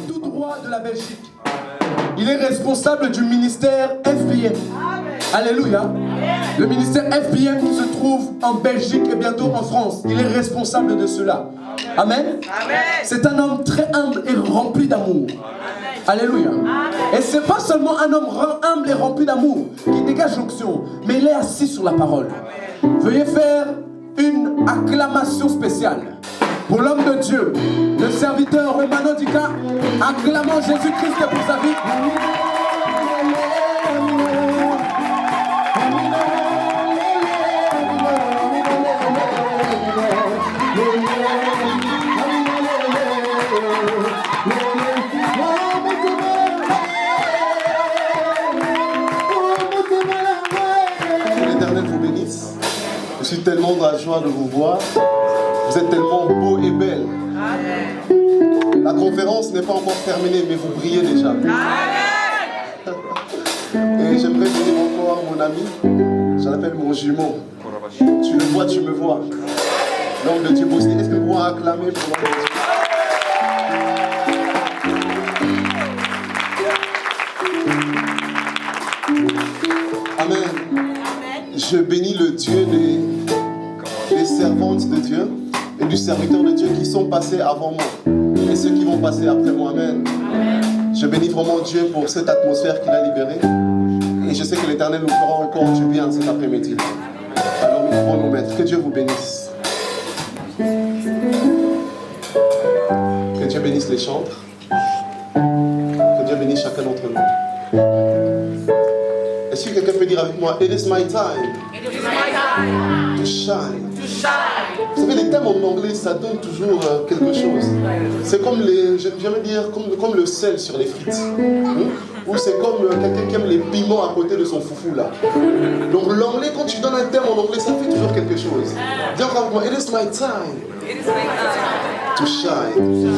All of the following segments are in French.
tout droit de la Belgique. Il est responsable du ministère FBM. Alléluia. Le ministère FBM qui se trouve en Belgique et bientôt en France. Il est responsable de cela. Amen. C'est un homme très humble et rempli d'amour. Alléluia. Et c'est pas seulement un homme humble et rempli d'amour qui dégage l'onction, mais il est assis sur la parole. Veuillez faire une acclamation spéciale pour l'homme de Dieu, le serviteur Romano Dica, acclamant Jésus-Christ pour sa vie. Que l'Éternel vous bénisse. Je suis tellement dans la joie de vous voir. Vous êtes tellement beaux et belles. La conférence n'est pas encore terminée, mais vous brillez déjà. Et j'aimerais dire encore mon ami, je l'appelle mon jumeau. Tu le vois, tu me vois. L'homme de Dieu aussi. Est-ce que vous pouvez acclamer pour l'homme de Dieu? Amen. Je bénis le Dieu des servantes de Dieu et du serviteur de Dieu qui sont passés avant moi et ceux qui vont passer après moi. Amen. Je bénis vraiment Dieu pour cette atmosphère qu'il a libérée et je sais que l'Éternel nous fera encore du bien cet après-midi. Alors nous pouvons nous mettre. Que Dieu vous bénisse. Que Dieu bénisse les chantres. Que Dieu bénisse chacun d'entre nous. Est-ce que quelqu'un peut dire avec moi, It is my time to shine. Vous savez, les thèmes en anglais, ça donne toujours quelque chose. C'est comme j'aime dire, comme le sel sur les frites. Ou c'est comme quelqu'un qui aime les piments à côté de son foufou là. Donc l'anglais, quand tu donnes un thème en anglais, ça fait toujours quelque chose. Dis encore avec moi, It is my time to shine.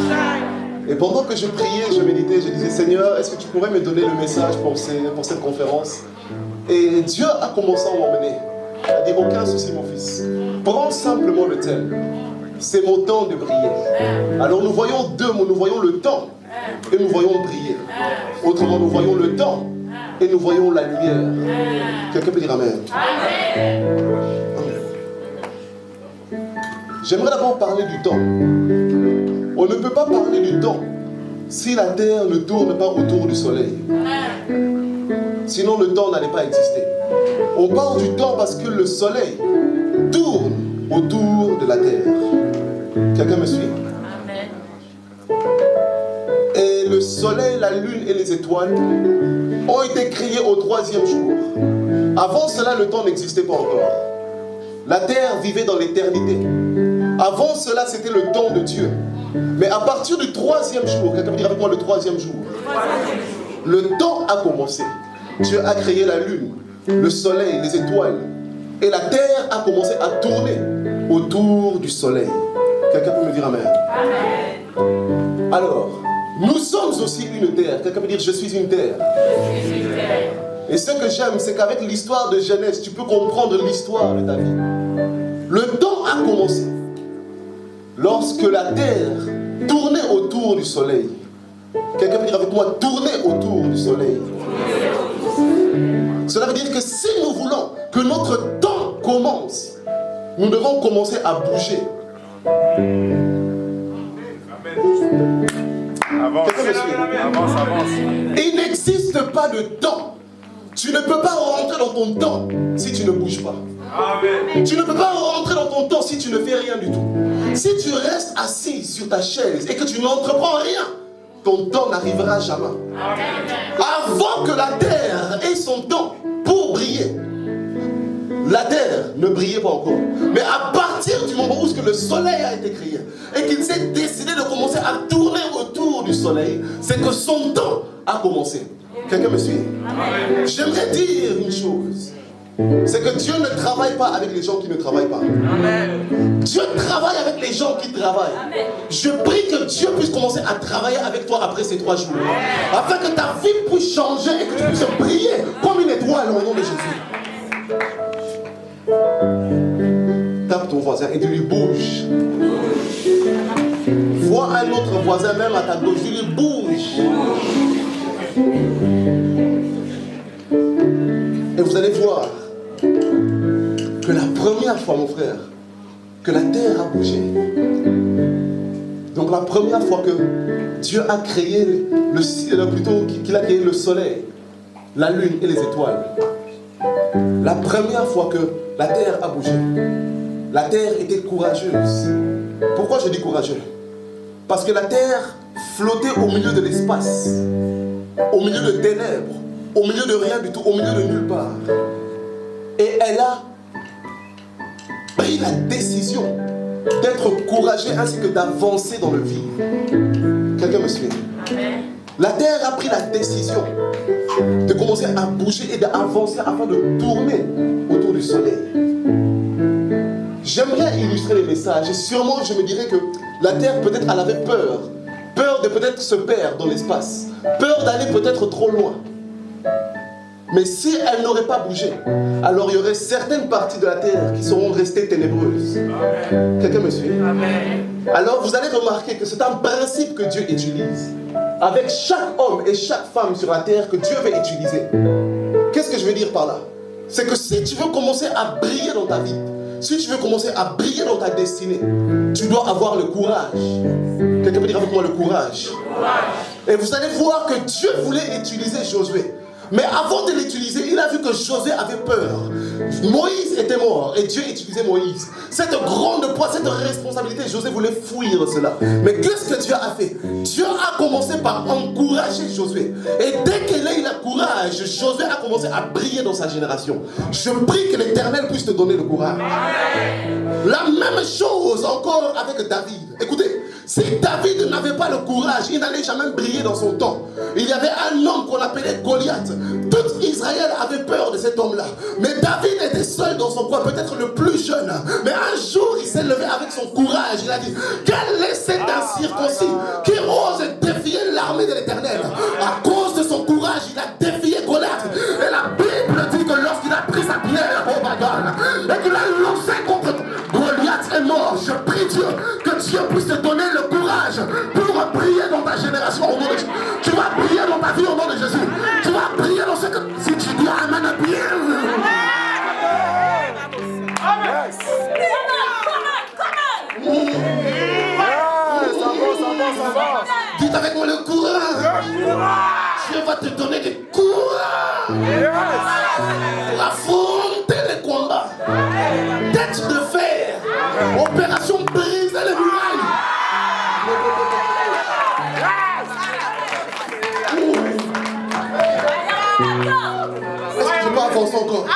Et pendant que je priais, je méditais, je disais, Seigneur, est-ce que tu pourrais me donner le message pour cette conférence? Et Dieu a commencé à m'emmener. Il a dit, aucun souci mon fils. Prends simplement le thème. C'est mon temps de briller. Alors nous voyons deux mots, nous voyons le temps et nous voyons briller. Autrement, nous voyons le temps et nous voyons la lumière. Quelqu'un peut dire Amen. J'aimerais d'abord parler du temps. On ne peut pas parler du temps si la terre ne tourne pas autour du soleil. Sinon le temps n'allait pas exister. On parle du temps parce que le soleil tourne autour de la terre. Quelqu'un me suit? Amen. Et le soleil, la lune et les étoiles ont été créés au 3e jour. Avant cela, le temps n'existait pas encore. La terre vivait dans l'éternité. Avant cela, c'était le temps de Dieu. Mais à partir du 3e jour, quelqu'un peut dire avec moi le 3e jour, le temps a commencé. Dieu a créé la lune, le soleil, les étoiles. Et la terre a commencé à tourner autour du soleil. Quelqu'un peut me dire Amen. Amen. Alors, nous sommes aussi une terre. Quelqu'un peut dire je suis une terre. Je suis une terre. Et ce que j'aime, c'est qu'avec l'histoire de Genèse, tu peux comprendre l'histoire de ta vie. Le temps a commencé lorsque la terre tournait autour du soleil. Quelqu'un peut dire avec moi, tourner autour du soleil. Cela veut dire que si nous voulons que notre temps commence, nous devons commencer à bouger. Avance. Il n'existe pas de temps. Tu ne peux pas rentrer dans ton temps si tu ne bouges pas. Amen. Tu ne peux pas rentrer dans ton temps si tu ne fais rien du tout. Si tu restes assis sur ta chaise et que tu n'entreprends rien, ton temps n'arrivera jamais. Amen. Avant que la terre ait son temps pour briller, la terre ne brillait pas encore. Mais à partir du moment où le soleil a été créé et qu'il s'est décidé de commencer à tourner autour du soleil, c'est que son temps a commencé. Quelqu'un me suit? Amen. J'aimerais dire une chose. C'est que Dieu ne travaille pas avec les gens qui ne travaillent pas. Amen. Dieu travaille avec les gens qui travaillent. Amen. Je prie que Dieu puisse commencer à travailler avec toi après ces 3 jours. Amen. Afin que ta vie puisse changer et que tu puisses briller comme une étoile au nom de Jésus. Tape ton voisin et dis-lui bouge. Vois vois un autre voisin, même à ta gauche, dis-lui bouge. Et vous allez voir que la première fois, mon frère, que la terre a bougé. Donc la première fois que Dieu a créé le ciel, plutôt qu'il a créé le soleil, la lune et les étoiles. La première fois que la terre a bougé, la terre était courageuse. Pourquoi je dis courageuse? Parce que la terre flottait au milieu de l'espace, au milieu de ténèbres, au milieu de rien du tout, au milieu de nulle part. Et elle a pris la décision d'être courageuse ainsi que d'avancer dans le vide. Quelqu'un me suit? La terre a pris la décision de commencer à bouger et d'avancer afin de tourner autour du soleil. J'aimerais illustrer les messages et sûrement je me dirais que la terre peut-être elle avait peur. Peur de peut-être se perdre dans l'espace. Peur d'aller peut-être trop loin. Mais si elle n'aurait pas bougé, alors il y aurait certaines parties de la terre qui seront restées ténébreuses. Quelqu'un me suit? Alors vous allez remarquer que c'est un principe que Dieu utilise avec chaque homme et chaque femme sur la terre que Dieu veut utiliser. Qu'est-ce que je veux dire par là? C'est que si tu veux commencer à briller dans ta vie, si tu veux commencer à briller dans ta destinée, tu dois avoir le courage. Quelqu'un peut dire avec moi le courage. Et vous allez voir que Dieu voulait utiliser Josué. Mais avant de l'utiliser, il a vu que Josué avait peur. Moïse était mort et Dieu utilisait Moïse. Cette grande poids, cette responsabilité, Josué voulait fuir cela. Mais qu'est-ce que Dieu a fait? Dieu a commencé par encourager Josué. Et dès qu'il a eu le courage, Josué a commencé à briller dans sa génération. Je prie que l'Éternel puisse te donner le courage. La même chose encore avec David. Écoutez, si David n'avait pas le courage, il n'allait jamais briller dans son temps. Il y avait un homme qu'on appelait Goliath. Tout Israël avait peur de cet homme-là. Mais David était seul dans son coin, peut-être le plus jeune. Mais un jour, il s'est levé avec son courage. Il a dit, quel est cet incirconcis qui ose défier l'armée de l'Éternel? À cause de son courage, il a défié Goliath. Et la Bible dit que lorsqu'il a pris sa pierre au bagarre et qu'il a lancé contre Goliath est mort. Je prie Dieu que Dieu puisse te donner le courage pour briller dans ta génération au nom de Jésus. Tu vas briller dans ta vie au nom de Jésus. Tu vas briller dans ce que... Si tu dis Amen, bien. Dites avec moi le courage. Dieu va te donner du courage pour affronter les combats. Tête de fer. Opération briser les murailles. Est-ce que je peux avancer encore?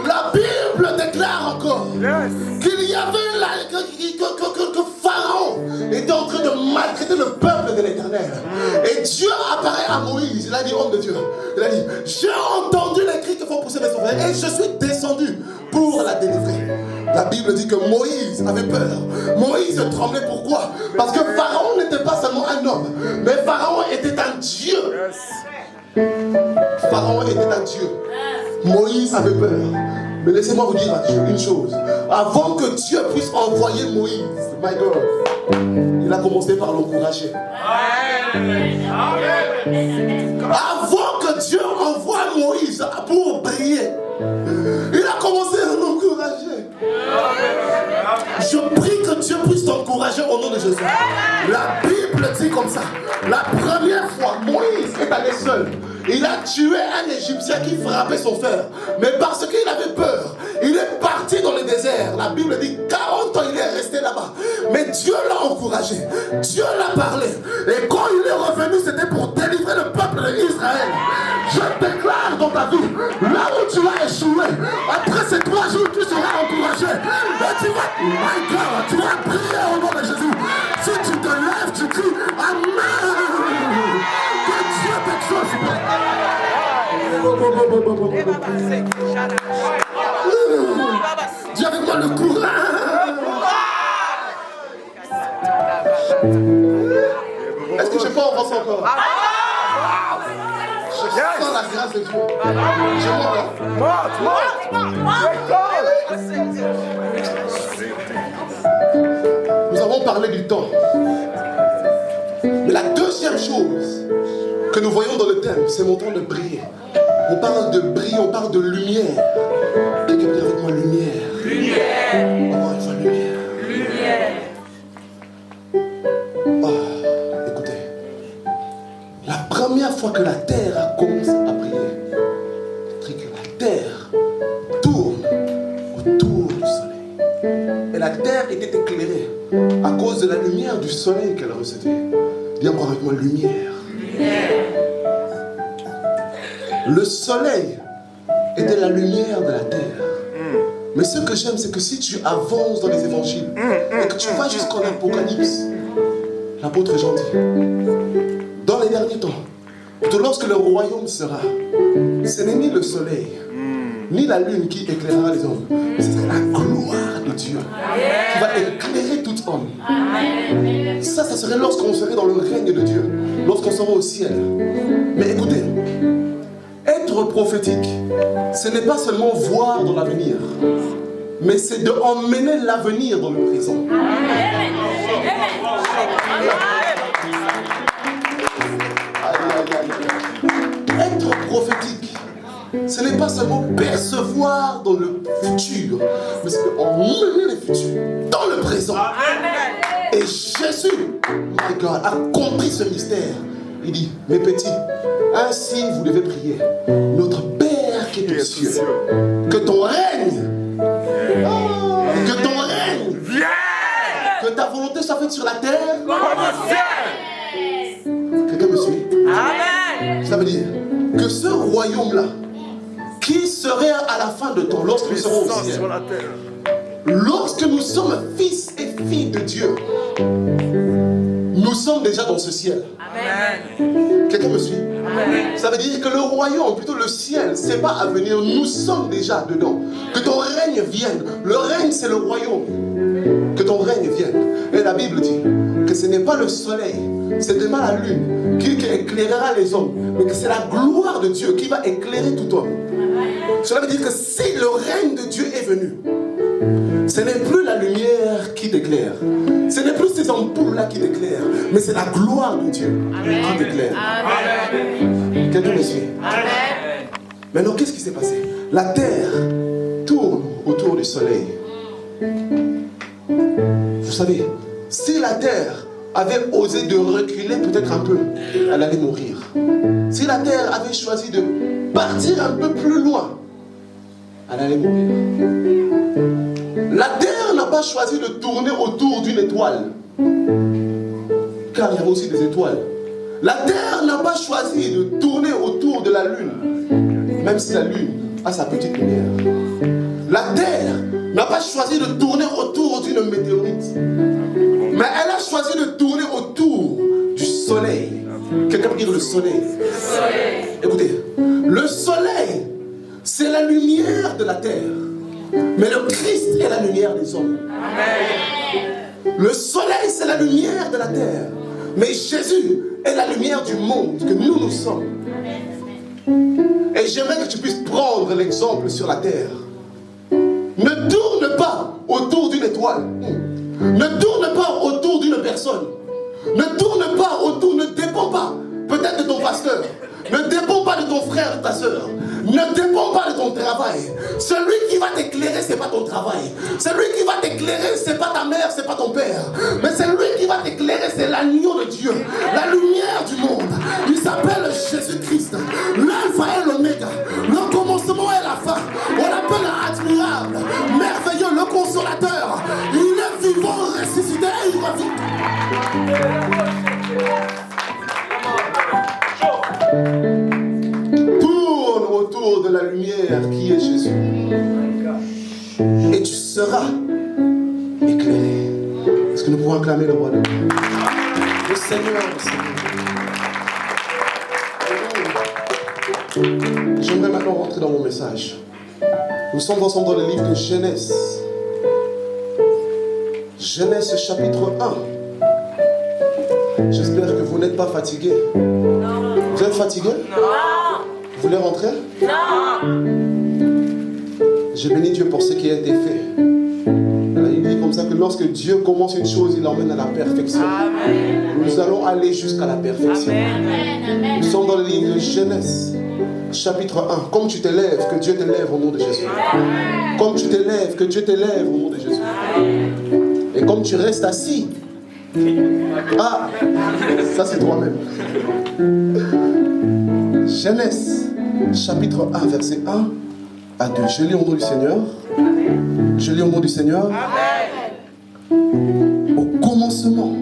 La Bible déclare encore qu'il y avait que Pharaon était en train de maltraiter le peuple de l'Éternel. Et Dieu apparaît à Moïse. Il a dit, homme de Dieu, il a dit, j'ai entendu les cris que font pousser mes enfants et je suis descendu pour la délivrer. La Bible dit que Moïse avait peur. Moïse tremblait. Pourquoi? Parce que Pharaon n'était pas seulement un homme, mais Pharaon était un Dieu. Pharaon était un Dieu. Moïse avait peur. Mais laissez-moi vous dire une chose. Avant que Dieu puisse envoyer Moïse, my God, il a commencé par l'encourager. Avant que Dieu envoie Moïse pour briller, il a commencé à l'encourager. Je prie que Dieu puisse t'encourager au nom de Jésus. La Bible dit comme ça. La première fois, Moïse est allé seul. Il a tué un Égyptien qui frappait son frère. Mais parce qu'il avait peur, il est parti dans le désert. La Bible dit 40 ans il est resté là-bas. Mais Dieu l'a encouragé. Dieu l'a parlé. Et quand il est revenu, c'était pour délivrer le peuple d'Israël. Je déclare dans ta vie, là où tu as échoué, après ces 3 jours, tu seras encouragé. Et tu vas, my God, tu vas prier au nom de Jésus. Si tu te lèves, tu cries Amen. Que Dieu t'exauce. Dis avec moi le courage. Est-ce que je peux avancer encore? Je sens la grâce de Dieu. Je monte. Nous avons parlé du temps. Mais la deuxième chose que nous voyons dans le thème, c'est mon temps de briller. On parle de briller, on parle de lumière. Quelqu'un peut dire avec moi lumière. Lumière. Encore une fois lumière. Lumière. Écoutez, la première fois que la terre a commencé à briller, c'est que la terre tourne autour du soleil. Et la terre était éclairée à cause de la lumière du soleil qu'elle recevait. Dis encore avec moi lumière. Le soleil était la lumière de la terre. Mais ce que j'aime, c'est que si tu avances dans les évangiles et que tu vas jusqu'en Apocalypse, l'apôtre Jean dit, dans les derniers temps, lorsque le royaume sera, ce n'est ni le soleil, ni la lune qui éclairera les hommes, mais ce sera la gloire de Dieu qui va éclairer tout homme. Ça serait lorsqu'on serait dans le règne de Dieu, lorsqu'on sera au ciel. Mais écoutez, être prophétique, ce n'est pas seulement voir dans l'avenir, mais c'est de emmener l'avenir dans le présent. Être prophétique, ce n'est pas seulement percevoir dans le futur, mais c'est emmener le futur dans le présent. Et Jésus, my God, a compris ce mystère. Il dit, mes petits, ainsi vous devez prier. Notre Père qui est aux cieux, que ton règne, que ta volonté soit faite sur la terre comme au ciel. Quelqu'un me suit? Amen. Ça veut dire que ce royaume-là, qui serait à la fin de temps, lorsque nous serons au ciel, lorsque nous sommes fils et filles de Dieu, nous sommes déjà dans ce ciel. Amen. Quelqu'un me suit? Amen. Ça veut dire que le royaume, plutôt le ciel, c'est pas à venir. Nous sommes déjà dedans. Que ton règne vienne. Le règne, c'est le royaume. Que ton règne vienne. Et la Bible dit que ce n'est pas le soleil, c'est demain la lune qui éclairera les hommes, mais que c'est la gloire de Dieu qui va éclairer tout homme. Cela veut dire que si le règne de Dieu est venu, ce n'est plus la lumière qui t'éclaire. Ce n'est plus ces ampoules-là qui t'éclairent, mais c'est la gloire de Dieu qui t'éclaire. Quelqu'un me suit? Maintenant, qu'est-ce qui s'est passé? La terre tourne autour du soleil. Vous savez, si la terre avait osé de reculer peut-être un peu, elle allait mourir. Si la terre avait choisi de partir un peu plus loin, elle allait mourir. La terre n'a pas choisi de tourner autour d'une étoile, car il y avait aussi des étoiles. La terre n'a pas choisi de tourner autour de la lune, même si la lune a sa petite lumière. La terre n'a pas choisi de tourner autour d'une météorite, mais elle a choisi de tourner autour du soleil. Quelqu'un peut dire le soleil? Écoutez, le soleil, c'est la lumière de la terre. Mais le Christ est la lumière des hommes. Amen. Le soleil, c'est la lumière de la terre. Mais Jésus est la lumière du monde que nous sommes. Et j'aimerais que tu puisses prendre l'exemple sur la terre. Ne tourne pas autour d'une étoile. Ne tourne pas autour d'une personne. Ne tourne pas autour, ne dépend pas peut-être de ton pasteur. Ne dépend pas de ton frère, de ta soeur. Ne dépend pas de ton travail. Celui qui va t'éclairer, ce n'est pas ton travail. Celui qui va t'éclairer, ce n'est pas ta mère, ce n'est pas ton père. Mais celui qui va t'éclairer, c'est l'agneau de Dieu. La lumière du monde. Il s'appelle Jésus-Christ. L'alpha et l'oméga. Le commencement et la fin. On l'appelle admirable, merveilleux, le consolateur. Il est vivant, ressuscité et il revit. Tourne autour de la lumière qui est Jésus et tu seras éclairé. Est-ce que nous pouvons acclamer le roi de Dieu? Le Seigneur, le Seigneur. J'aimerais maintenant rentrer dans mon message. Nous sommes ensemble dans le livre de Genèse. Genèse chapitre 1. J'espère que vous n'êtes pas fatigués. Vous êtes fatigués? Non. Vous voulez rentrer? Non. Je bénis Dieu pour ce qui a été fait. Alors, il dit comme ça que lorsque Dieu commence une chose, il l'emmène à la perfection. Amen. Nous allons aller jusqu'à la perfection. Amen. Nous sommes dans le livre de Genèse, chapitre 1. Comme tu t'élèves, que Dieu t'élève au nom de Jésus. Amen. Comme tu t'élèves, que Dieu t'élève au nom de Jésus. Amen. Et comme tu restes assis, ah, ça c'est toi-même. Genèse, chapitre 1, verset 1 à 2. Je lis au nom du Seigneur. Amen. Je lis au nom du Seigneur. Amen. Au commencement,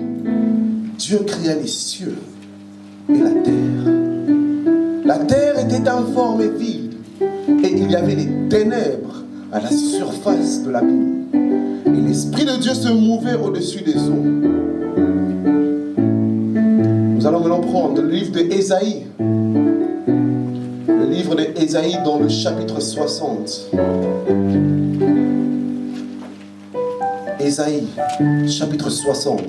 Dieu créa les cieux et la terre. La terre était informe et vide, et il y avait des ténèbres à la surface de l'abîme. Et l'Esprit de Dieu se mouvait au-dessus des eaux. Nous allons maintenant prendre le livre d'Ésaïe. Le livre d'Ésaïe dans le chapitre 60. Ésaïe, chapitre 60,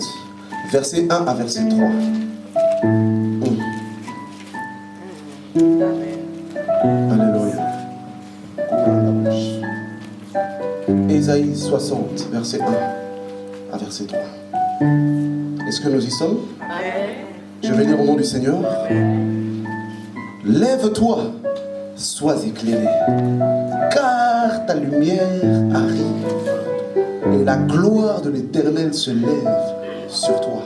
verset 1 à verset 3. Alléluia. Ésaïe 60, verset 1 à verset 3. Est-ce que nous y sommes? Je vais lire au nom du Seigneur. Lève-toi, sois éclairé, car ta lumière arrive, et la gloire de l'Éternel se lève sur toi.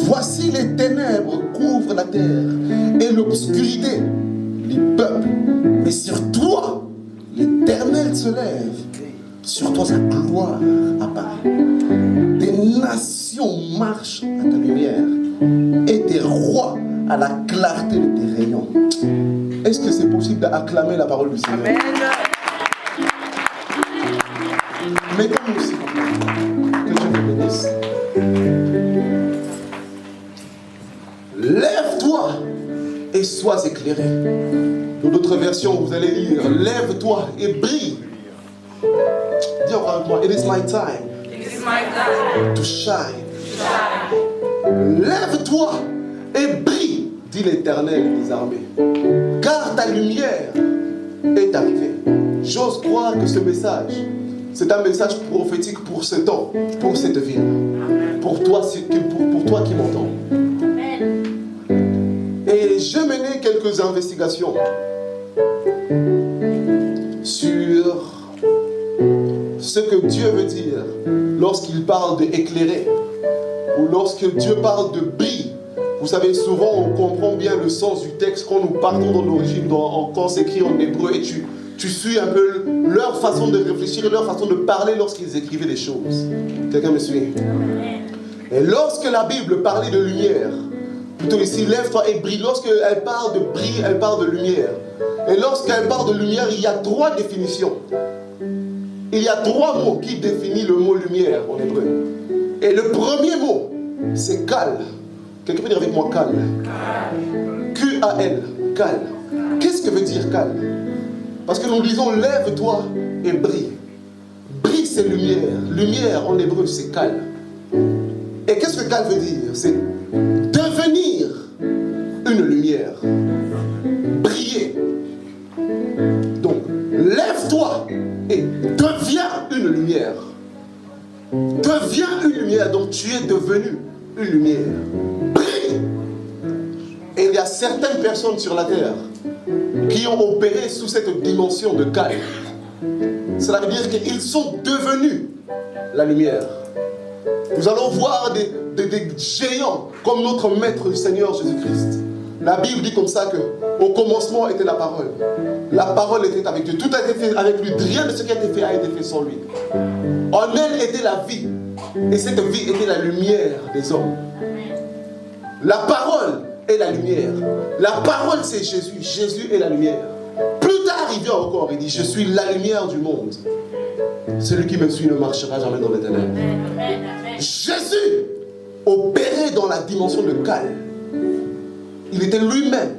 Voici les ténèbres couvrent la terre, et l'obscurité les peuples. Mais sur toi, l'Éternel se lève, sur toi sa gloire apparaît. Des nations marchent à ta lumière, et des rois à la clarté de tes rayons. Est-ce que c'est possible d'acclamer la parole du Seigneur? Amen. Mettons-nous aussi, que Dieu te bénisse. Lève-toi et sois éclairé. Dans d'autres versions, vous allez lire lève-toi et brille. Dis encore avec moi, it is my time. It is my time to shine. Lève-toi et brille, dit l'Éternel des armées, car ta lumière est arrivée. J'ose croire que ce message, c'est un message prophétique pour ce temps, pour cette ville, pour toi qui m'entends. Et j'ai mené quelques investigations sur ce que Dieu veut dire lorsqu'il parle d'éclairer, ou lorsque Dieu parle de brille. Vous savez, souvent on comprend bien le sens du texte quand nous partons dans l'origine, quand c'est écrit en hébreu, et tu suis un peu leur façon de réfléchir, leur façon de parler lorsqu'ils écrivaient des choses. Quelqu'un me suit? Et lorsque la Bible parlait de lumière, plutôt ici, lève-toi et brille, lorsqu'elle parle de brille, elle parle de lumière. Et lorsqu'elle parle de lumière, il y a 3 définitions. Il y a 3 mots qui définissent le mot lumière en hébreu. Et le premier mot, c'est Kal. Quelqu'un peut dire avec moi Kal? Q-A-L, Kal. Qu'est-ce que veut dire Kal? Parce que nous lisons lève-toi et brille. Brille, c'est lumière. Lumière en hébreu, c'est Kal. Et qu'est-ce que Kal veut dire? C'est devenir une lumière. Briller. Donc, lève-toi et deviens une lumière. Deviens une lumière, donc tu es devenu une lumière. Brille. Et il y a certaines personnes sur la terre qui ont opéré sous cette dimension de calme. Cela veut dire qu'ils sont devenus la lumière. Nous allons voir des géants comme notre Maître du Seigneur Jésus-Christ. La Bible dit comme ça que au commencement était la parole. La parole était avec Dieu. Tout a été fait avec lui. Rien de ce qui a été fait a été fait sans lui. En elle était la vie. Et cette vie était la lumière des hommes. La parole est la lumière. La parole c'est Jésus. Jésus est la lumière. Plus tard il vient encore. Il dit je suis la lumière du monde. Celui qui me suit ne marchera jamais dans les ténèbres. Jésus opérait dans la dimension de calme. Il était lui-même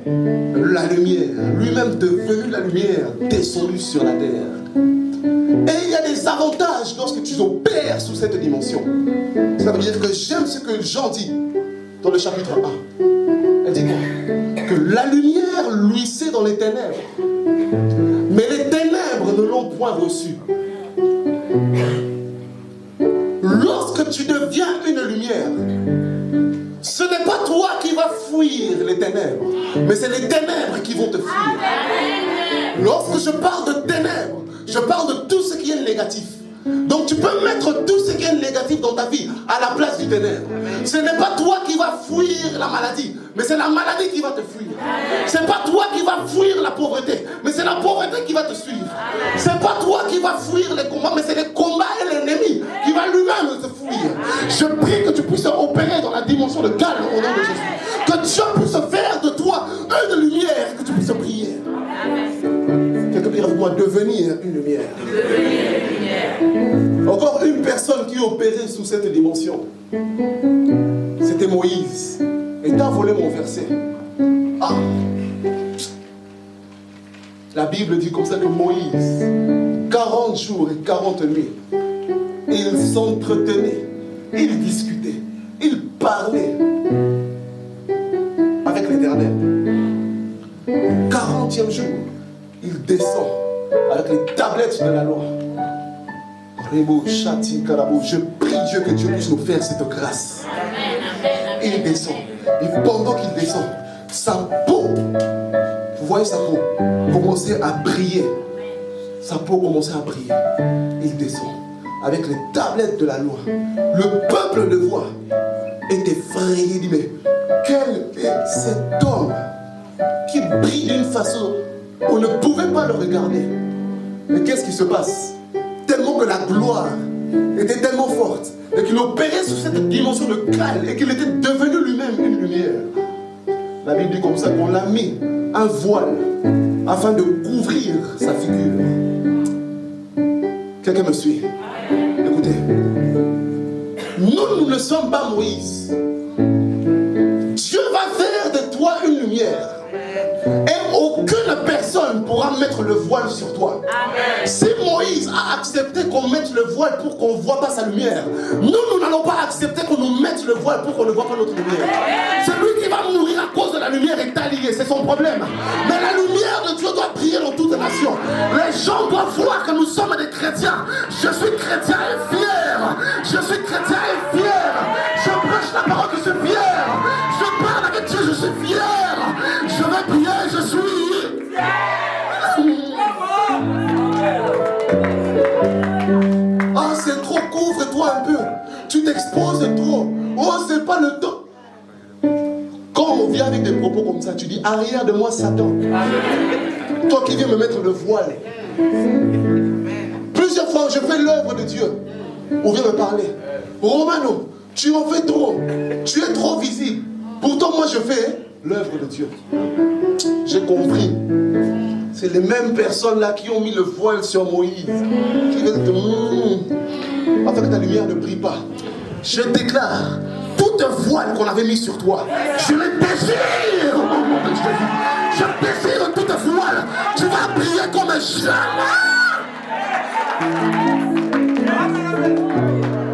la lumière, lui-même devenu la lumière, descendu sur la terre. Et il y a des avantages lorsque tu opères sous cette dimension. Ça veut dire que j'aime ce que Jean dit dans le chapitre 1. Elle dit que la lumière luisait dans les ténèbres, mais les ténèbres ne l'ont point reçue. Lorsque tu deviens une lumière, ce n'est pas toi qui vas fuir les ténèbres, mais c'est les ténèbres qui vont te fuir. Lorsque je parle de ténèbres, je parle de tout ce qui est négatif. Donc tu peux mettre tout ce qui est négatif dans ta vie à la place du ténèbre. Ce n'est pas toi qui vas fuir la maladie, mais c'est la maladie qui va te fuir. C'est pas toi qui vas fuir la pauvreté, mais c'est la pauvreté qui va te suivre. C'est pas toi qui vas fuir les combats, mais c'est les combats et l'ennemi qui va lui-même te fuir. Je prie que tu puisses opérer dans la dimension de calme au nom de Jésus. Que Dieu puisse faire de toi une lumière et que tu puisses briller. Quelqu'un peut dire avec moi, devenir une lumière. Encore une personne qui opérait sous cette dimension, c'était Moïse. Et t'as volé mon verset. Ah. La Bible dit comme ça que Moïse, 40 jours et 40 nuits, il s'entretenait, il discutait, il parlait avec l'Éternel. 40e jour, il descend avec les tablettes de la loi. Je prie Dieu que Dieu puisse nous faire cette grâce. Il descend. Et pendant qu'il descend, sa peau, vous voyez sa peau, commençait à briller. Sa peau commençait à briller. Il descend avec les tablettes de la loi. Le peuple le voit, est effrayé. Il dit, mais quel est cet homme qui brille d'une façon où on ne pouvait pas le regarder? Mais qu'est-ce qui se passe? Tellement que la gloire était tellement forte et qu'il opérait sur cette dimension de calme et qu'il était devenu lui-même une lumière. La Bible dit comme ça qu'on l'a mis un voile afin de couvrir sa figure. Quelqu'un me suit? Écoutez, nous ne sommes pas Moïse. Dieu va faire de toi une lumière. Et aucune personne pourra mettre le voile sur toi. Amen. Si Moïse a accepté qu'on mette le voile pour qu'on ne voit pas sa lumière, nous n'allons pas accepter qu'on nous mette le voile pour qu'on ne voit pas notre lumière. Celui qui va mourir à cause de la lumière est allié, c'est son problème. Mais la lumière de Dieu doit briller dans toutes les nations. Les gens doivent voir que nous sommes des chrétiens. Je suis chrétien et fier. Je suis chrétien et fier. Je prêche la parole, je suis fier. Je parle avec Dieu, je suis fier. Je vais prier, je suis. Ah, c'est trop, couvre-toi un peu. Tu t'exposes trop. Oh, c'est pas le temps. Quand on vient avec des propos comme ça, tu dis arrière de moi, Satan. Toi qui viens me mettre le voile. Plusieurs fois, je fais l'œuvre de Dieu. On vient me parler. Romano, tu en fais trop. Tu es trop visible. Pourtant, moi, je fais l'œuvre de Dieu. J'ai compris. C'est les mêmes personnes là qui ont mis le voile sur Moïse. Qui veulent te afin que ta lumière ne brille pas. Je déclare, toute voile qu'on avait mis sur toi, je les désire au nom de Jésus. Je désire toute voile. Tu vas briller comme jamais.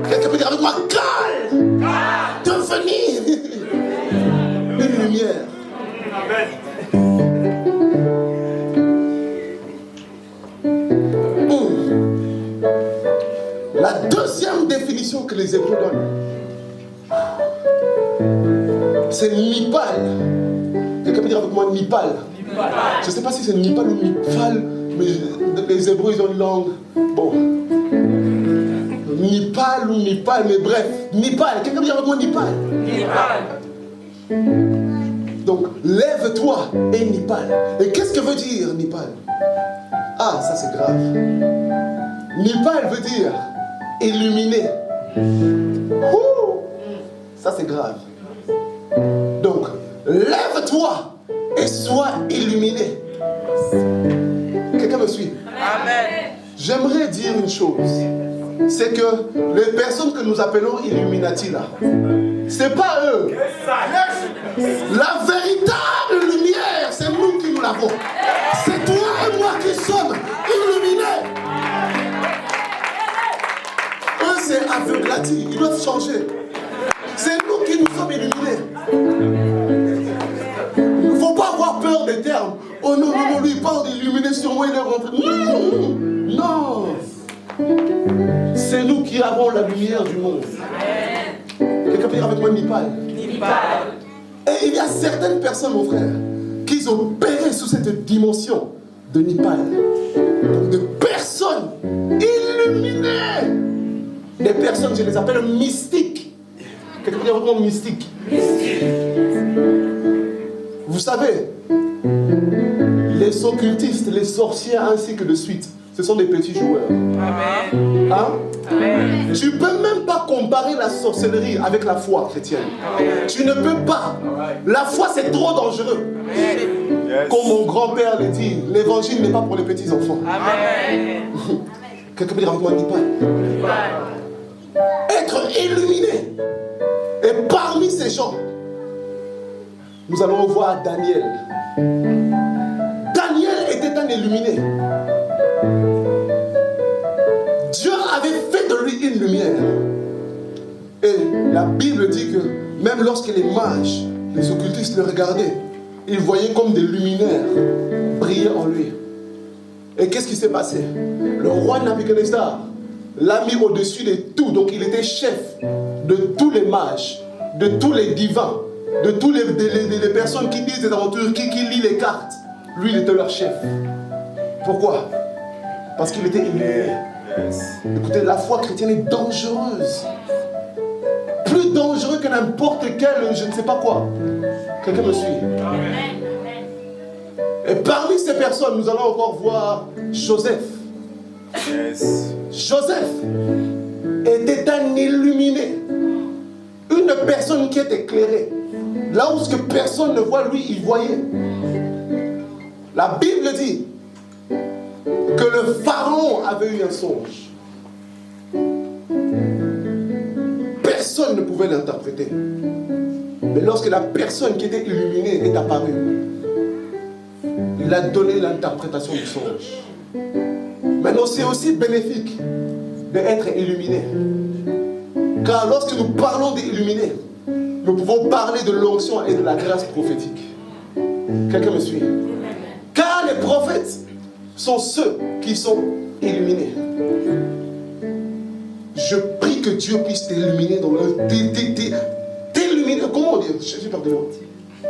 Quelqu'un peut dire avec moi, calme. Devenir une lumière. La deuxième définition que les Hébreux donnent, c'est Nipal. Quelqu'un peut dire avec moi Nipal? Je ne sais pas si c'est Nipal ou Nipal, mais les Hébreux ils ont une langue. Bon. Nipal ou Nipal, mais bref, Nipal. Quelqu'un peut dire avec moi Nipal? Nipal. Donc, lève-toi et Nipal. Et qu'est-ce que veut dire Nipal? Ah, ça c'est grave. Nipal veut dire illuminer. Ça c'est grave. Donc, lève-toi et sois illuminé. Quelqu'un me suit? Amen. J'aimerais dire une chose. C'est que les personnes que nous appelons Illuminati là, c'est pas eux. La véritable lumière, c'est nous qui nous l'avons. C'est toi et moi qui sommes illuminés. Eux, c'est aveuglati. Ils doivent changer. C'est nous qui nous sommes illuminés. Il ne faut pas moment lui il parle d'illuminer sur moi, il est rentré. Non. C'est nous qui avons la lumière du monde. Quelqu'un peut dire avec moi Nipal. Et il y a certaines personnes, mon frère, qui ont opéré sous cette dimension de Nipal. Donc de personnes illuminées. Des personnes, je les appelle mystiques. Quelqu'un peut dire avec moi mystique. Vous savez, les occultistes, les sorciers ainsi que de suite, ce sont des petits joueurs. Amen. Hein? Amen. Tu ne peux même pas comparer la sorcellerie avec la foi chrétienne. Amen. Tu ne peux pas. La foi, c'est trop dangereux. Amen. Comme mon grand-père le dit, l'évangile n'est pas pour les petits enfants. Amen. Quelqu'un peut dire avec moi, être illuminé. Et parmi ces gens, nous allons voir Daniel. Daniel était un illuminé. Dieu avait fait de lui une lumière. Et la Bible dit que même lorsque les mages, les occultistes le regardaient, ils voyaient comme des luminaires briller en lui. Et qu'est-ce qui s'est passé? Le roi Nabuchodonosor l'a mis au-dessus de tout. Donc il était chef de tous les mages, de tous les divins, de toutes les personnes qui disent des aventures, qui lisent les cartes. Lui, il était leur chef. Pourquoi? Parce qu'il était illuminé. Écoutez, la foi chrétienne est dangereuse. Plus dangereux que n'importe quel, je ne sais pas quoi. Quelqu'un me suit? Et parmi ces personnes, nous allons encore voir Joseph. Joseph était un illuminé. Une personne qui est éclairée. Là où ce que personne ne voit, lui, il voyait. La Bible dit que le pharaon avait eu un songe. Personne ne pouvait l'interpréter. Mais lorsque la personne qui était illuminée est apparue, il a donné l'interprétation du songe. Maintenant, c'est aussi bénéfique d'être illuminé. Car lorsque nous parlons d'illuminé, nous pouvons parler de l'onction et de la grâce prophétique. Quelqu'un me suit? Car les prophètes sont ceux qui sont illuminés. Je prie que Dieu puisse t'illuminer dans le... T'illuminer, comment on dit? J'ai perdu le mot.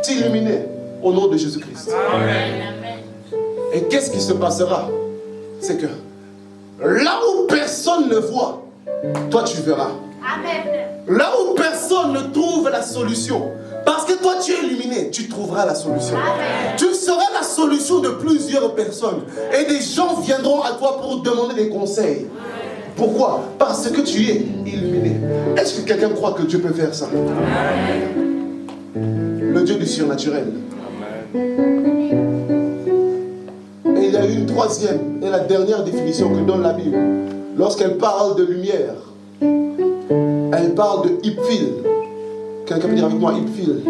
T'illuminer au nom de Jésus-Christ. Et qu'est-ce qui se passera? C'est que là où personne ne voit, toi tu verras. Là où personne ne trouve la solution, parce que toi tu es illuminé, tu trouveras la solution. Tu seras la solution de plusieurs personnes. Et des gens viendront à toi pour demander des conseils. Pourquoi? Parce que tu es illuminé. Est-ce que quelqu'un croit que Dieu peut faire ça? Le Dieu du surnaturel. Et il y a une troisième et la dernière définition que donne la Bible. Lorsqu'elle parle de lumière, elle parle de Ipphil. Quelqu'un peut dire avec moi Ipphil?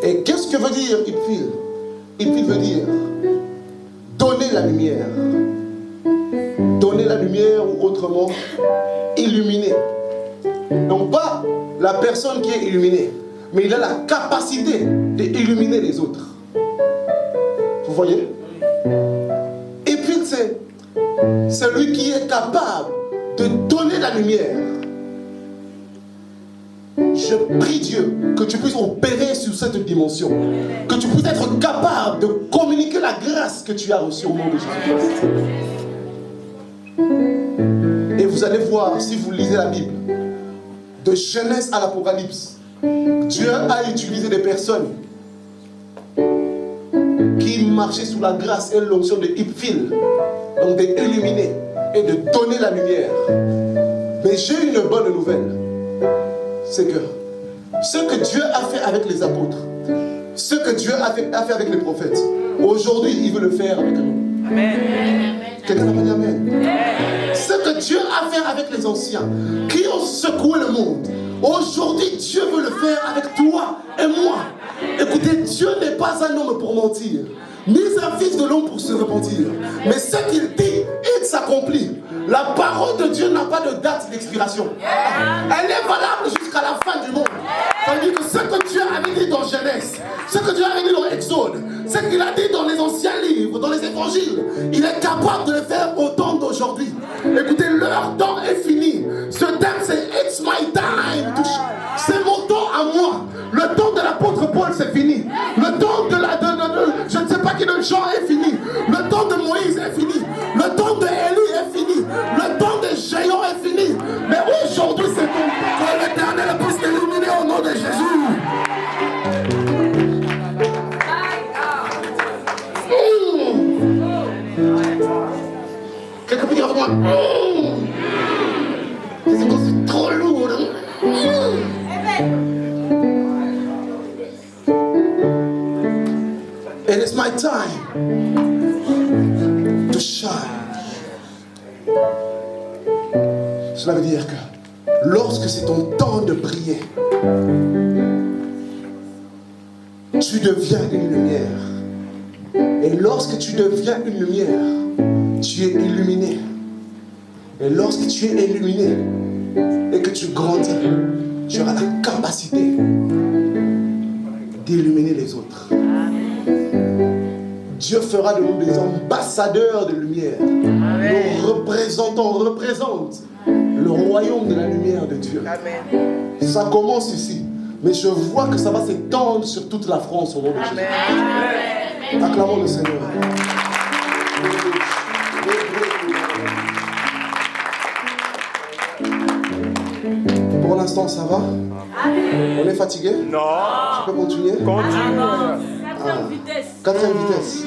Et qu'est-ce que veut dire Ipphil? Ipphil veut dire donner la lumière. Donner la lumière ou autrement illuminer. Donc pas la personne qui est illuminée, mais il a la capacité d'illuminer les autres. Vous voyez? Ipphil, c'est celui qui est capable de donner la lumière. Je prie Dieu que tu puisses opérer sur cette dimension. Que tu puisses être capable de communiquer la grâce que tu as reçue au nom de Jésus-Christ. Et vous allez voir, si vous lisez la Bible, de Genèse à l'Apocalypse, Dieu a utilisé des personnes qui marchaient sous la grâce et l'onction de Ipphil, donc d'illuminer et de donner la lumière. Mais j'ai une bonne nouvelle. C'est que ce que Dieu a fait avec les apôtres, ce que Dieu a fait avec les prophètes, aujourd'hui il veut le faire avec nous. Amen. Quelqu'un va dire Amen. Ce que Dieu a fait avec les anciens, qui ont secoué le monde, aujourd'hui Dieu veut le faire avec toi et moi. Écoutez, Dieu n'est pas un homme pour mentir, ni un fils de l'homme pour se repentir. Mais ce qu'il dit, il s'accomplit. La parole de Dieu n'a pas de date d'expiration. Elle est valable jusqu'à la fin du monde. C'est-à-dire que ce que Dieu avait dit dans Genèse, ce que Dieu avait dit dans Exode, ce Ce qu'il a dit dans les anciens livres, dans les évangiles, il est capable de le faire au temps d'aujourd'hui. Écoutez, leur temps est fini. Ce terme, c'est It's my time. C'est mon temps à moi. Le temps de l'apôtre Paul, c'est fini. Le temps de je ne sais pas qui de Jean est fini. Le temps de Moïse est fini. Le temps de Élie est fini. Le temps des géants est fini. Mais aujourd'hui, c'est ton temps. Que l'Éternel puisse t'éliminer au nom de Jésus. Quelqu'un peut dire avec moi, c'est quand c'est trop lourd. And it's my time to shine. Cela veut dire que lorsque c'est ton temps de briller, tu deviens une lumière. Et lorsque tu deviens une lumière, tu es illuminé. Et lorsque tu es illuminé et que tu grandis, tu auras la capacité d'illuminer les autres. Dieu fera de nous des ambassadeurs de lumière. Nos représentants représentent le royaume de la lumière de Dieu. Ça commence ici, mais je vois que ça va s'étendre sur toute la France au nom de Jésus. Acclamons le Seigneur. Pour l'instant, ça va? On est fatigué? Non. Je peux continuer? Continue. Quatrième vitesse.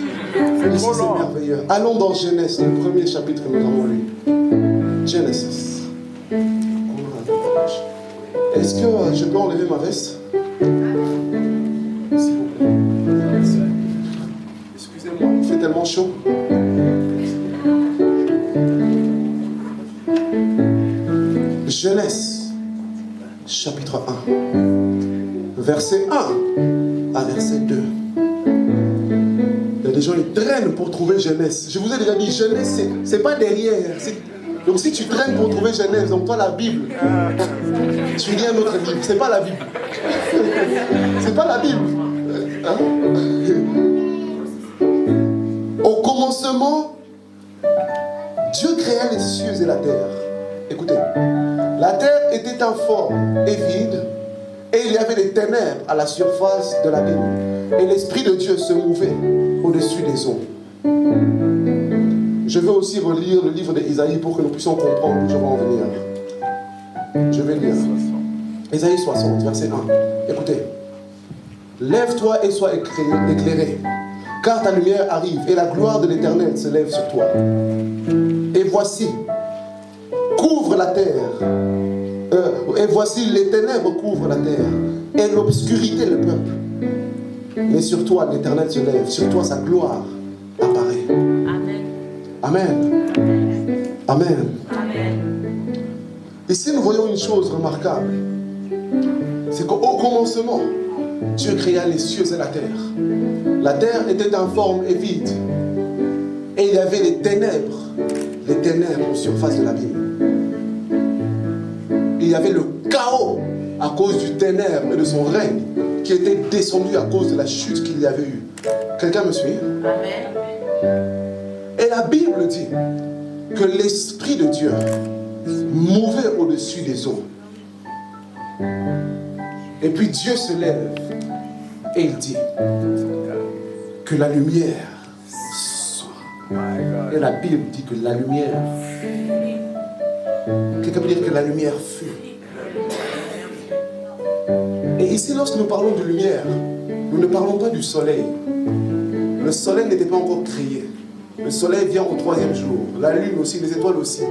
Ici, c'est merveilleux. Allons dans Genèse, le premier chapitre que nous avons lu. Genesis. Est-ce que je peux enlever ma veste? S'il vous plaît. Excusez-moi, il fait tellement chaud. Genèse, chapitre 1, verset 1 à verset 2. Il y a des gens qui traînent pour trouver Genèse. Je vous ai déjà dit, Genèse, c'est pas derrière. Donc si tu traînes pour trouver Genèse, donc toi la Bible, tu lis un autre livre. C'est pas la Bible. C'est pas la Bible. Hein? Au commencement, Dieu créa les cieux et la terre. Écoutez, la terre était informe et vide, et il y avait des ténèbres à la surface de l'abîme. Et l'Esprit de Dieu se mouvait au-dessus des eaux. Je veux aussi relire le livre d'Ésaïe pour que nous puissions comprendre où je vais en venir. Je vais lire. Ésaïe 60, verset 1. Écoutez. Lève-toi et sois éclairé, car ta lumière arrive et la gloire de l'Éternel se lève sur toi. Et voici, couvre la terre. Et voici les ténèbres couvrent la terre et l'obscurité le peuple. Mais sur toi l'Éternel se lève, sur toi sa gloire apparaît. Amen. Amen. Amen. Amen. Ici nous voyons une chose remarquable. C'est qu'au commencement, Dieu créa les cieux et la terre. La terre était informe et vide. Et il y avait les ténèbres aux surfaces de l'abîme. Il y avait le chaos à cause du ténèbre et de son règne qui était descendu à cause de la chute qu'il y avait eue. Quelqu'un me suit? Amen. Et la Bible dit que l'Esprit de Dieu mouvait au-dessus des eaux. Et puis Dieu se lève et il dit que la lumière soit. Et la Bible dit que la lumière fut. Quelqu'un peut dire que la lumière fut. Et ici, lorsque nous parlons de lumière, nous ne parlons pas du soleil. Le soleil n'était pas encore créé. Le soleil vient au 3e jour. La lune aussi, les étoiles aussi.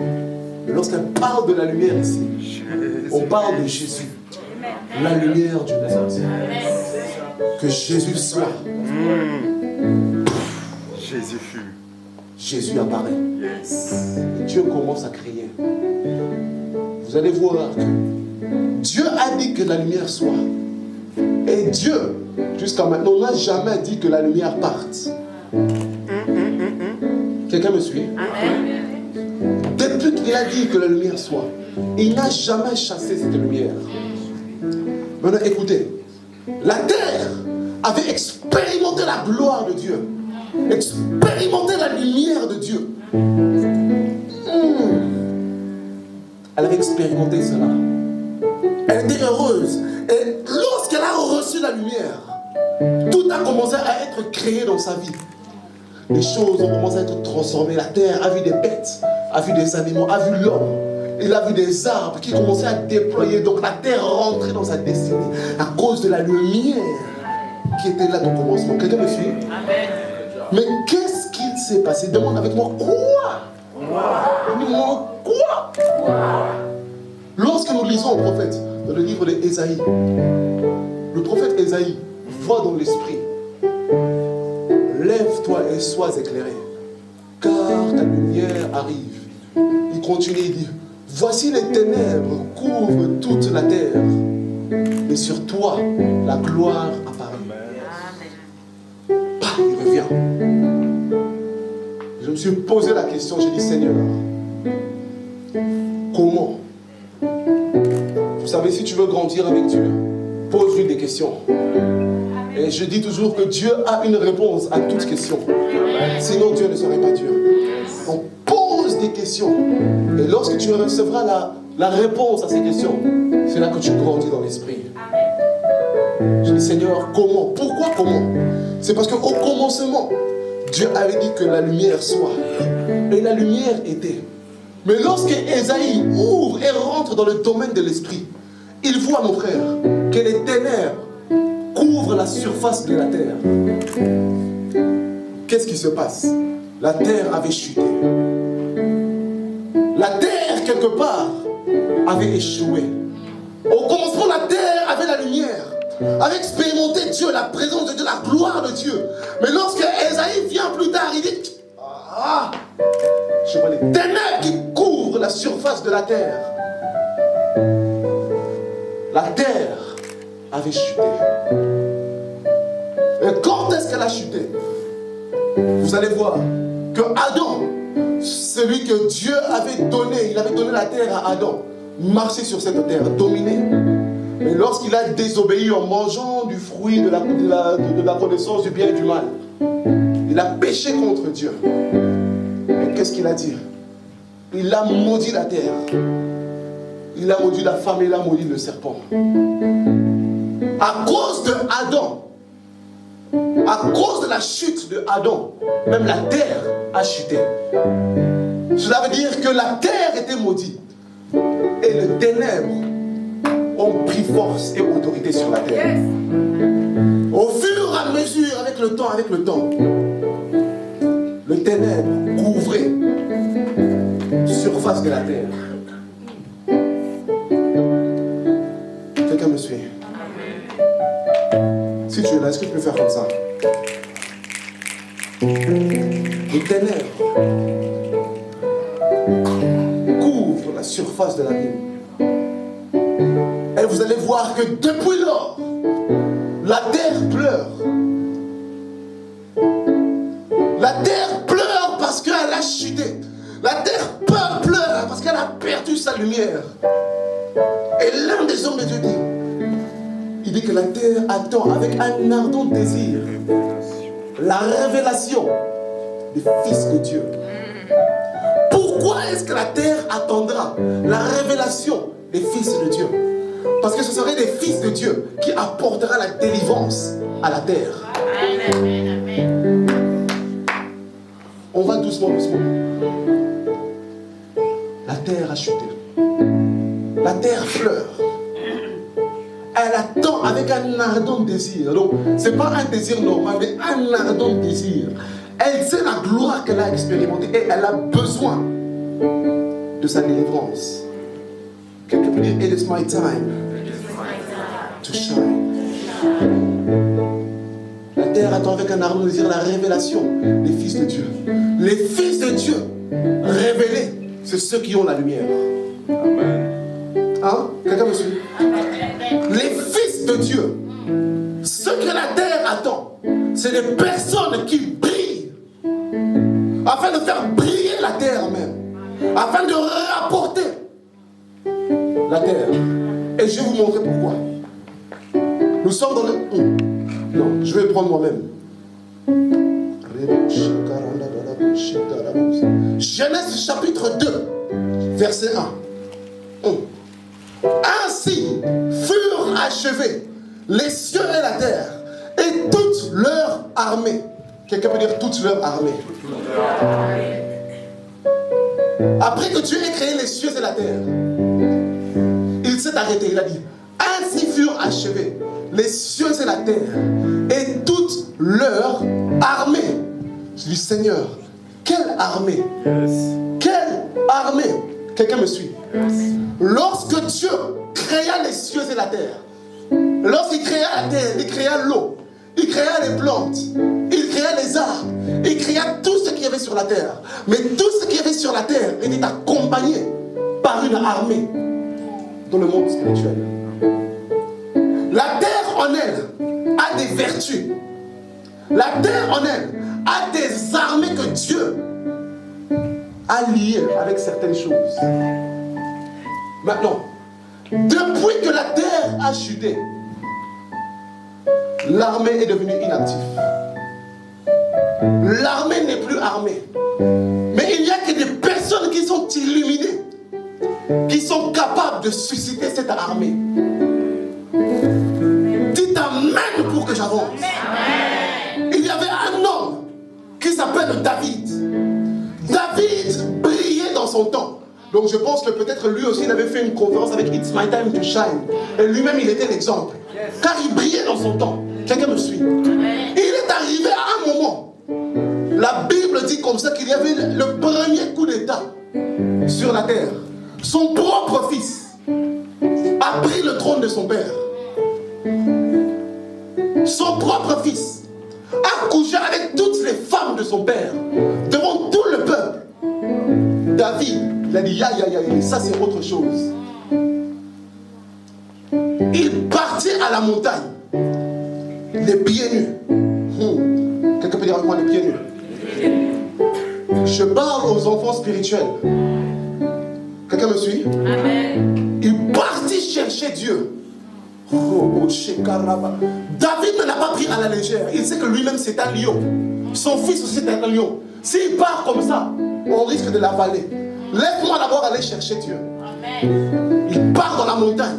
Mais lorsqu'on parle de la lumière ici, on parle de Jésus. La lumière du monde. Que Jésus soit. Jésus fut. Jésus apparaît. Et Dieu commence à créer. Vous allez voir que Dieu a dit que la lumière soit. Et Dieu, jusqu'à maintenant, n'a jamais dit que la lumière parte. Quelqu'un me suit? Depuis qu'il a dit que la lumière soit, il n'a jamais chassé cette lumière. Maintenant, écoutez, la terre avait expérimenté la gloire de Dieu, expérimenté la lumière de Dieu. Elle avait expérimenté cela. Elle était heureuse. Et lorsqu'elle a reçu la lumière, tout a commencé à être créé dans sa vie. Les choses ont commencé à être transformées. La terre a vu des bêtes, a vu des animaux, a vu l'homme. Il a vu des arbres qui commençaient à déployer. Donc la terre rentrait dans sa destinée à cause de la lumière qui était là au commencement. Quelqu'un me suit? Amen. Mais qu'est-ce qu'il s'est passé? Demande avec moi, quoi? Lorsque nous lisons le prophète dans le livre d'Ésaïe, le prophète Ésaïe voit dans l'esprit: lève-toi et sois éclairé, car ta lumière arrive. Il continue, il dit: voici les ténèbres couvrent toute la terre, et sur toi la gloire apparaît. Il revient. Je me suis posé la question, j'ai dit: Seigneur, comment? Vous savez, si tu veux grandir avec Dieu, pose-lui des questions. Et je dis toujours que Dieu a une réponse à toute question. Sinon Dieu ne serait pas Dieu. Donc pose des questions. Et lorsque tu recevras la réponse à ces questions, c'est là que tu grandis dans l'esprit. Je dis: Seigneur, comment? Pourquoi comment? C'est parce qu'au commencement, Dieu avait dit que la lumière soit. Et la lumière était. Mais lorsque Ésaïe ouvre et rentre dans le domaine de l'esprit, il voit, mon frère, que les ténèbres couvrent la surface de la terre. Qu'est-ce qui se passe? La terre avait chuté. La terre, quelque part, avait échoué. Au commencement, la terre avait la lumière, avait expérimenté Dieu, la présence de Dieu, la gloire de Dieu. Mais lorsque Ésaïe vient plus tard, il dit: je vois les ténèbres qui couvrent la surface de la terre. La terre avait chuté. Et quand est-ce qu'elle a chuté? Vous allez voir que Adam, celui que Dieu avait donné, il avait donné la terre à Adam, marcher sur cette terre, dominer. Mais lorsqu'il a désobéi en mangeant du fruit de la connaissance du bien et du mal, il a péché contre Dieu. Et qu'est-ce qu'il a dit? Il a maudit la terre. Il a maudit la femme et il a maudit le serpent. À cause de Adam, à cause de la chute de Adam, même la terre a chuté. Cela veut dire que la terre était maudite. Et les ténèbres ont pris force et autorité sur la terre. Au fur et à mesure, avec le temps, le ténèbre couvrait la surface de la terre. Quelqu'un me suit? Si tu es là, est-ce que tu peux faire comme ça? Les ténèbres couvrent la surface de la vie. Et vous allez voir que depuis lors, la terre pleure. La terre pleure parce qu'elle a chuté. La terre pleure parce qu'elle a perdu sa lumière. Et l'un des hommes de Dieu dit, il dit que la terre attend avec un ardent désir la révélation des fils de Dieu. Pourquoi est-ce que la terre attendra la révélation des fils de Dieu? Parce que ce seraient des fils de Dieu qui apportera la délivrance à la terre. Amen. On va doucement. La terre a chuté. La terre pleure. Elle attend avec un ardent désir. Donc, ce n'est pas un désir normal, mais un ardent désir. Elle sait la gloire qu'elle a expérimentée et elle a besoin de sa délivrance. Quelqu'un peut dire, it is my time to shine. La terre attend avec un ardent désir la révélation des fils de Dieu. Les fils de Dieu révélés, c'est ceux qui ont la lumière. Amen. Hein? Quelqu'un me suit? Les fils de Dieu, ce que la terre attend, c'est des personnes qui brillent, afin de faire briller la terre même, afin de rapporter la terre. Et je vais vous montrer pourquoi. Nous sommes dans le Non, je vais prendre moi-même. Genèse chapitre 2, verset 1. Ainsi furent achevés les cieux et la terre et toute leur armée. Quelqu'un peut dire toute leur armée. Après que Dieu ait créé les cieux et la terre, il s'est arrêté, il a dit, ainsi furent achevés les cieux et la terre et toute leur armée. Je dis, Seigneur, quelle armée? Quelle armée? Quelqu'un me suit? Lorsque Dieu créa les cieux et la terre, lorsqu'il créa la terre, il créa l'eau, il créa les plantes, il créa les arbres, il créa tout ce qu'il y avait sur la terre. Mais tout ce qu'il y avait sur la terre était accompagné par une armée dans le monde spirituel. La terre en elle a des vertus. La terre en elle a des armées que Dieu a liées avec certaines choses. Maintenant, depuis que la terre a chuté, l'armée est devenue inactive. L'armée n'est plus armée. Mais il n'y a que des personnes qui sont illuminées, qui sont capables de susciter cette armée. Dites amen pour que j'avance. Il y avait un homme qui s'appelle David. David brillait dans son temps. Donc je pense que peut-être lui aussi il avait fait une conférence avec It's My Time to Shine. Et lui-même il était l'exemple. Car il brillait dans son temps. Quelqu'un me suit? Il est arrivé à un moment. La Bible dit comme ça qu'il y avait le premier coup d'état sur la terre. Son propre fils a pris le trône de son père. Son propre fils a couché avec toutes les femmes de son père devant tout le peuple. David, il a dit, ça c'est autre chose. Il partit à la montagne, les pieds nus. Quelqu'un peut dire avec moi les pieds nus? Je parle aux enfants spirituels. Quelqu'un me suit? Amen. Il partit chercher Dieu. David ne l'a pas pris à la légère. Il sait que lui-même c'est un lion. Son fils aussi c'est un lion. S'il part comme ça, on risque de l'avaler. Laisse-moi d'abord aller chercher Dieu. Amen. Il part dans la montagne.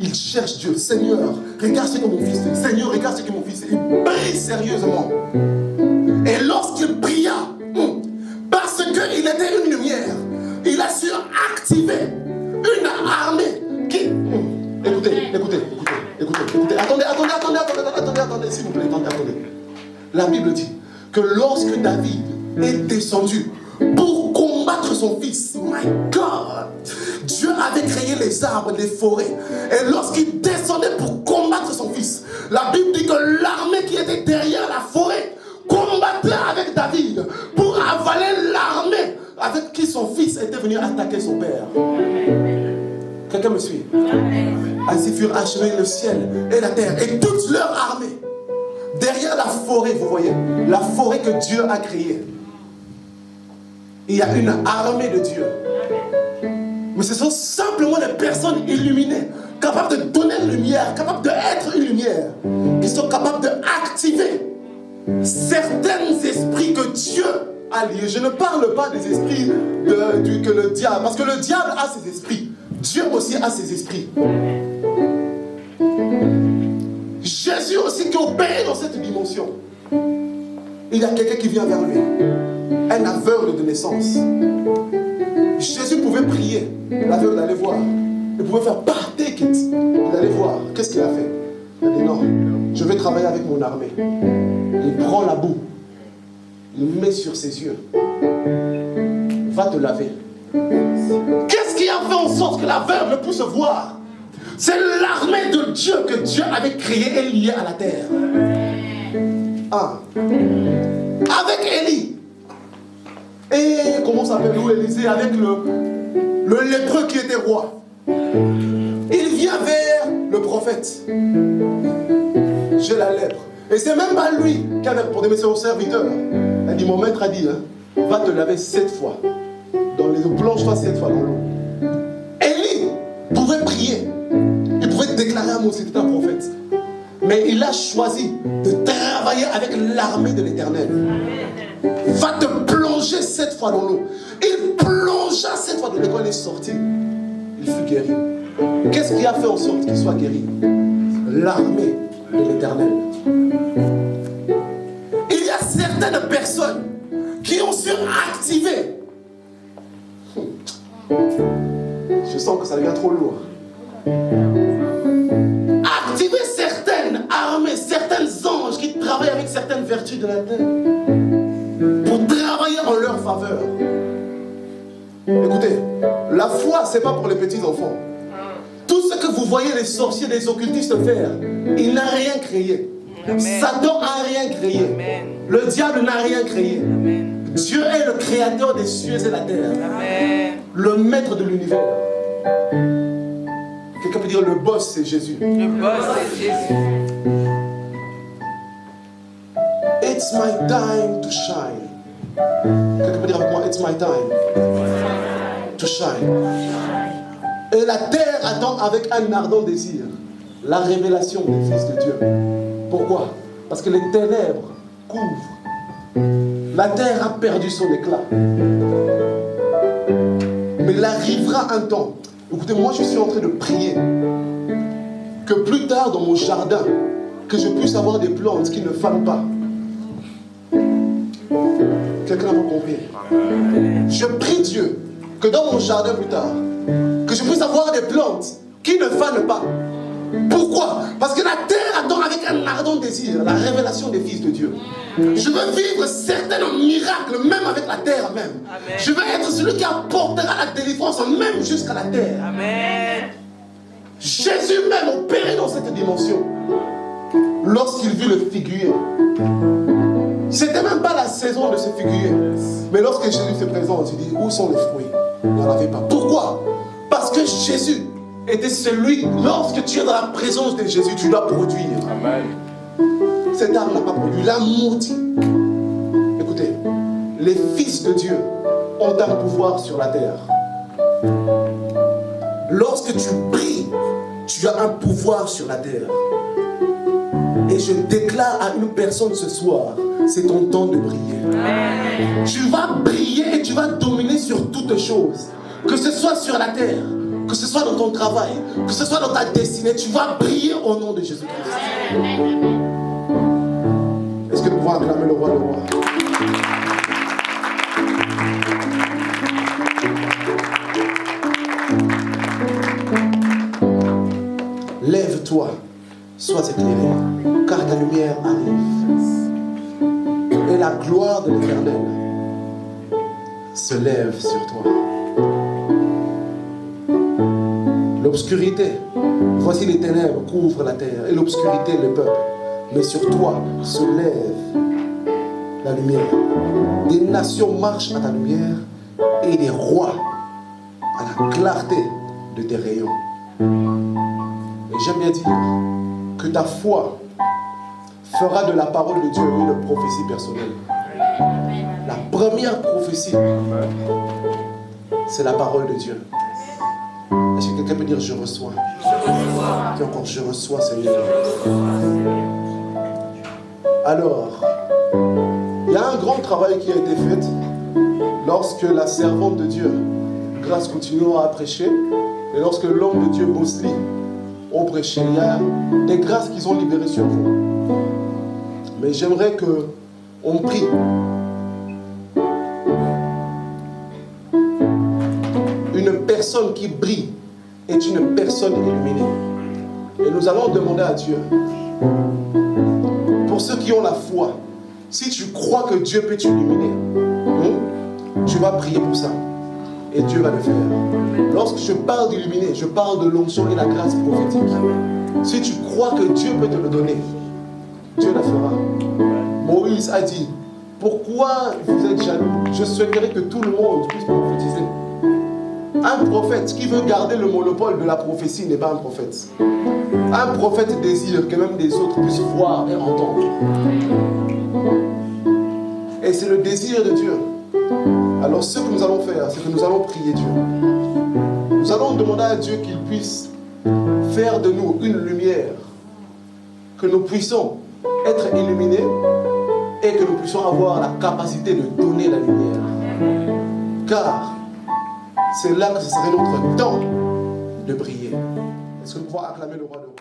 Il cherche Dieu. Seigneur, regarde ce que mon fils fait. Seigneur, regarde ce que mon fils fait. Il prie sérieusement. Et lorsqu'il pria, parce qu'il était une lumière, il a su activer une armée qui... Écoutez. Attendez, s'il vous plaît, attendez. La Bible dit que lorsque David est descendu pour combattre son fils, my God, Dieu avait créé les arbres, les forêts. Et lorsqu'il descendait pour combattre son fils, la Bible dit que l'armée qui était derrière la forêt combattait avec David pour avaler l'armée avec qui son fils était venu attaquer son père. Quelqu'un me suit? Ainsi furent achevés le ciel et la terre et toute leur armée. Derrière la forêt, vous voyez, la forêt que Dieu a créée, il y a une armée de Dieu. Mais ce sont simplement des personnes illuminées, capables de donner une lumière, capables d'être une lumière, qui sont capables d'activer certains esprits que Dieu a liés. Je ne parle pas des esprits que le diable, parce que le diable a ses esprits. Dieu aussi a ses esprits. Jésus aussi qui opère dans cette dimension. Il y a quelqu'un qui vient vers lui, un aveugle de naissance. Jésus pouvait prier, l'aveugle allait voir. Il pouvait faire take it. Il allait voir. Qu'est-ce qu'il a fait? Il a dit non, je vais travailler avec mon armée. Il prend la boue, il met sur ses yeux. Va te laver. Qu'est-ce qui a fait en sorte que l'aveugle puisse voir? C'est l'armée de Dieu que Dieu avait créée et liée à la terre. Avec Élie. Et comment s'appelle-nous Élisée? Avec le lépreux qui était roi. Il vient vers le prophète. J'ai la lèpre. Et c'est même pas lui qui avait pour aimer son serviteur. Il a dit, mon maître a dit, va te laver 7 fois. Plonge-toi 7 fois dans l'eau. Élie pouvait prier. Il pouvait déclarer un mot, c'était un prophète. Mais il a choisi de travailler avec l'armée de l'Éternel. Va te plonger 7 fois dans l'eau. Il plongea 7 fois dans l'eau. Quand il est sorti, il fut guéri. Qu'est-ce qui a fait en sorte qu'il soit guéri? L'armée de l'Éternel. Il y a certaines personnes qui ont su activer. Je sens que ça devient trop lourd. Activer certaines armées, certains anges qui travaillent avec certaines vertus de la terre pour travailler en leur faveur. Écoutez, la foi, c'est pas pour les petits enfants. Tout ce que vous voyez les sorciers, les occultistes faire, il n'a rien créé. Amen. Satan n'a rien créé. Amen. Le diable n'a rien créé. Amen. Dieu est le créateur des cieux et la terre. Amen. Le maître de l'univers. Quelqu'un peut dire le boss, c'est Jésus. Le boss, c'est Jésus. It's my time to shine. Quelqu'un peut dire avec moi, it's my time to shine. Et la terre attend avec un ardent désir la révélation des fils de Dieu. Pourquoi? Parce que les ténèbres couvrent. La terre a perdu son éclat. Mais il arrivera un temps. Écoutez, moi je suis en train de prier que plus tard dans mon jardin, que je puisse avoir des plantes qui ne fanent pas. Quelqu'un a compris? Je prie Dieu que dans mon jardin plus tard, que je puisse avoir des plantes qui ne fanent pas. Pourquoi? Parce que la terre attend avec un ardent désir la révélation des fils de Dieu. Je veux vivre certains miracles, même avec la terre même. Amen. Je veux être celui qui apportera la délivrance, même jusqu'à la terre. Amen. Jésus même opérait dans cette dimension. Lorsqu'il vit le figuier, c'était même pas la saison de ce figuier. Mais lorsque Jésus se présente, il dit, où sont les fruits? Il n'y en avait pas. Pourquoi? Parce que Jésus était celui, lorsque tu es dans la présence de Jésus, tu dois produire. Amen. Cet arbre n'a pas produit, il a maudit. Écoutez, les fils de Dieu ont un pouvoir sur la terre. Lorsque tu pries, tu as un pouvoir sur la terre. Et je déclare à une personne ce soir, c'est ton temps de briller. Amen. Tu vas briller et tu vas dominer sur toutes choses. Que ce soit sur la terre, que ce soit dans ton travail, que ce soit dans ta destinée, tu vas briller au nom de Jésus-Christ. Est-ce que nous pouvons acclamer le roi des rois? Lève-toi, sois éclairé, car ta lumière arrive. Et la gloire de l'Éternel se lève sur toi. L'obscurité, voici les ténèbres couvrent la terre et l'obscurité le peuple. Mais sur toi se lève la lumière. Des nations marchent à ta lumière et des rois à la clarté de tes rayons. Et j'aime bien dire que ta foi fera de la parole de Dieu une prophétie personnelle. La première prophétie, c'est la parole de Dieu. Est-ce que quelqu'un peut dire je reçois? Dis encore je reçois, Seigneur. Alors, il y a un grand travail qui a été fait lorsque la servante de Dieu, Grâce continuera à prêcher, et lorsque l'homme de Dieu, Bosley, ont prêché, il y a des grâces qui sont libérées sur vous. Mais j'aimerais qu'on prie. Une personne qui brille est une personne illuminée. Et nous allons demander à Dieu, pour ceux qui ont la foi, si tu crois que Dieu peut t'illuminer, tu vas prier pour ça. Et Dieu va le faire. Lorsque je parle d'illuminer, je parle de l'onction et la grâce prophétique. Si tu crois que Dieu peut te le donner, Dieu la fera. Moïse a dit, pourquoi vous êtes jaloux? Je souhaiterais que tout le monde puisse prophétiser. Un prophète qui veut garder le monopole de la prophétie n'est pas un prophète. Un prophète désire que même des autres puissent voir et entendre. Et c'est le désir de Dieu. Alors ce que nous allons faire, c'est que nous allons prier Dieu. Nous allons demander à Dieu qu'il puisse faire de nous une lumière que nous puissions être illuminés et que nous puissions avoir la capacité de donner la lumière. Car c'est là que ce serait notre temps de briller. Est-ce que nous pouvons acclamer le roi de roi?